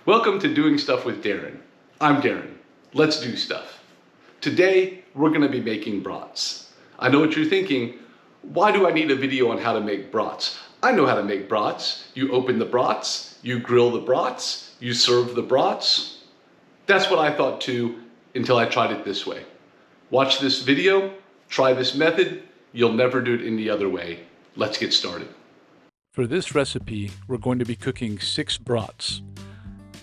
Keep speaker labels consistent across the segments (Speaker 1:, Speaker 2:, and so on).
Speaker 1: Welcome to Doing Stuff with Darren. I'm Darren. Let's do stuff. Today, we're going to be making brats. I know what you're thinking. Why do I need a video on how to make brats? I know how to make brats. You open the brats, you grill the brats, you serve the brats. That's what I thought too until I tried it this way. Watch this video, try this method. You'll never do it any other way. Let's get started.
Speaker 2: For this recipe, we're going to be cooking 6 brats.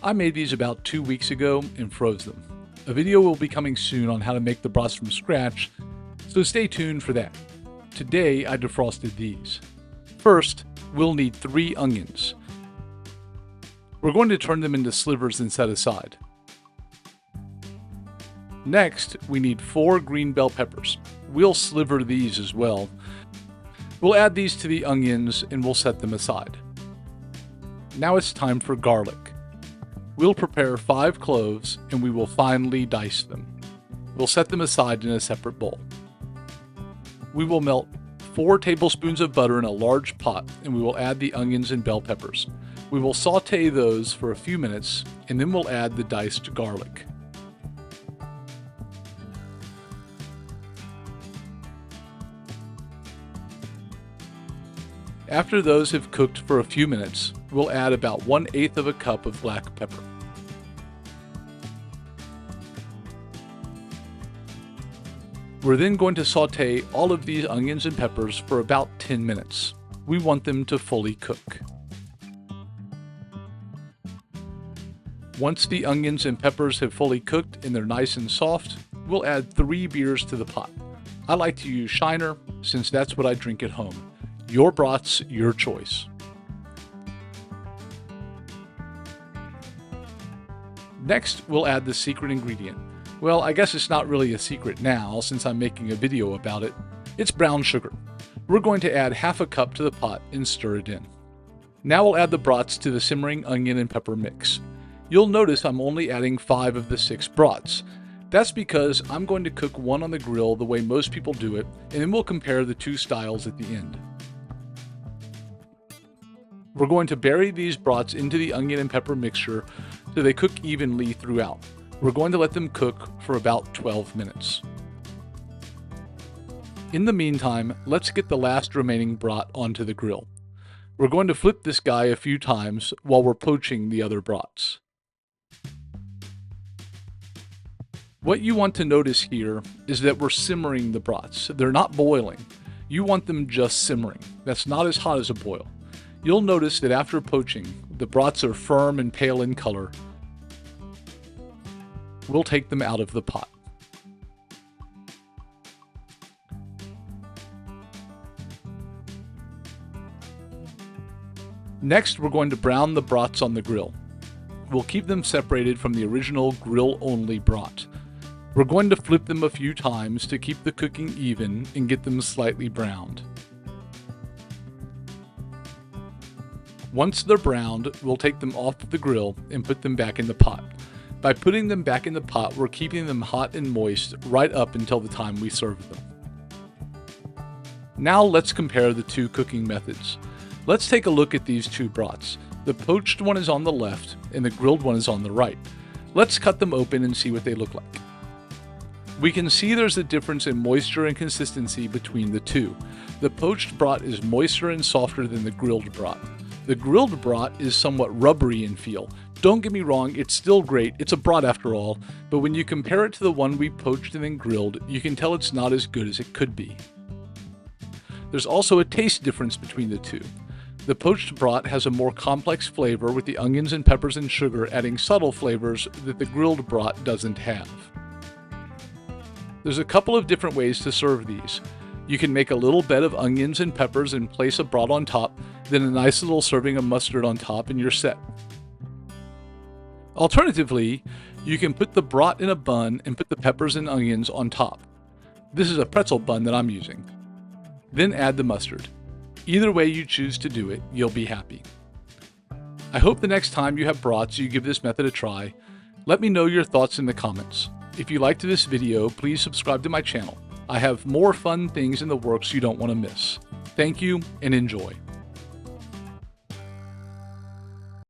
Speaker 2: I made these about 2 weeks ago and froze them. A video will be coming soon on how to make the brats from scratch, so stay tuned for that. Today, I defrosted these. First, we'll need 3 onions. We're going to turn them into slivers and set aside. Next, we need 4 green bell peppers. We'll sliver these as well. We'll add these to the onions and we'll set them aside. Now it's time for garlic. We'll prepare 5 cloves and we will finely dice them. We'll set them aside in a separate bowl. We will melt 4 tablespoons of butter in a large pot and we will add the onions and bell peppers. We will saute those for a few minutes and then we'll add the diced garlic. After those have cooked for a few minutes, we'll add about 1/8 of a cup of black pepper. We're then going to saute all of these onions and peppers for about 10 minutes. We want them to fully cook. Once the onions and peppers have fully cooked and they're nice and soft, we'll add 3 beers to the pot. I like to use Shiner since that's what I drink at home. Your brats, your choice. Next, we'll add the secret ingredient. Well, I guess it's not really a secret now since I'm making a video about it. It's brown sugar. We're going to add 1/2 cup to the pot and stir it in. Now we'll add the brats to the simmering onion and pepper mix. You'll notice I'm only adding 5 of the 6 brats. That's because I'm going to cook one on the grill the way most people do it, and then we'll compare the 2 styles at the end. We're going to bury these brats into the onion and pepper mixture so they cook evenly throughout. We're going to let them cook for about 12 minutes. In the meantime, let's get the last remaining brat onto the grill. We're going to flip this guy a few times while we're poaching the other brats. What you want to notice here is that we're simmering the brats. They're not boiling. You want them just simmering. That's not as hot as a boil. You'll notice that after poaching, the brats are firm and pale in color. We'll take them out of the pot. Next, we're going to brown the brats on the grill. We'll keep them separated from the original grill-only brat. We're going to flip them a few times to keep the cooking even and get them slightly browned. Once they're browned, we'll take them off the grill and put them back in the pot. By putting them back in the pot, we're keeping them hot and moist right up until the time we serve them. Now let's compare the 2 cooking methods. Let's take a look at these 2 brats. The poached one is on the left and the grilled one is on the right. Let's cut them open and see what they look like. We can see there's a difference in moisture and consistency between the 2. The poached brat is moister and softer than the grilled brat. The grilled brat is somewhat rubbery in feel. Don't get me wrong, it's still great, it's a brat after all, but when you compare it to the one we poached and then grilled, you can tell it's not as good as it could be. There's also a taste difference between the 2. The poached brat has a more complex flavor with the onions and peppers and sugar adding subtle flavors that the grilled brat doesn't have. There's a couple of different ways to serve these. You can make a little bed of onions and peppers and place a brat on top, then a nice little serving of mustard on top and you're set. Alternatively, you can put the brat in a bun and put the peppers and onions on top. This is a pretzel bun that I'm using. Then add the mustard. Either way you choose to do it, you'll be happy. I hope the next time you have brats you give this method a try. Let me know your thoughts in the comments. If you liked this video, please subscribe to my channel. I have more fun things in the works you don't want to miss. Thank you and enjoy.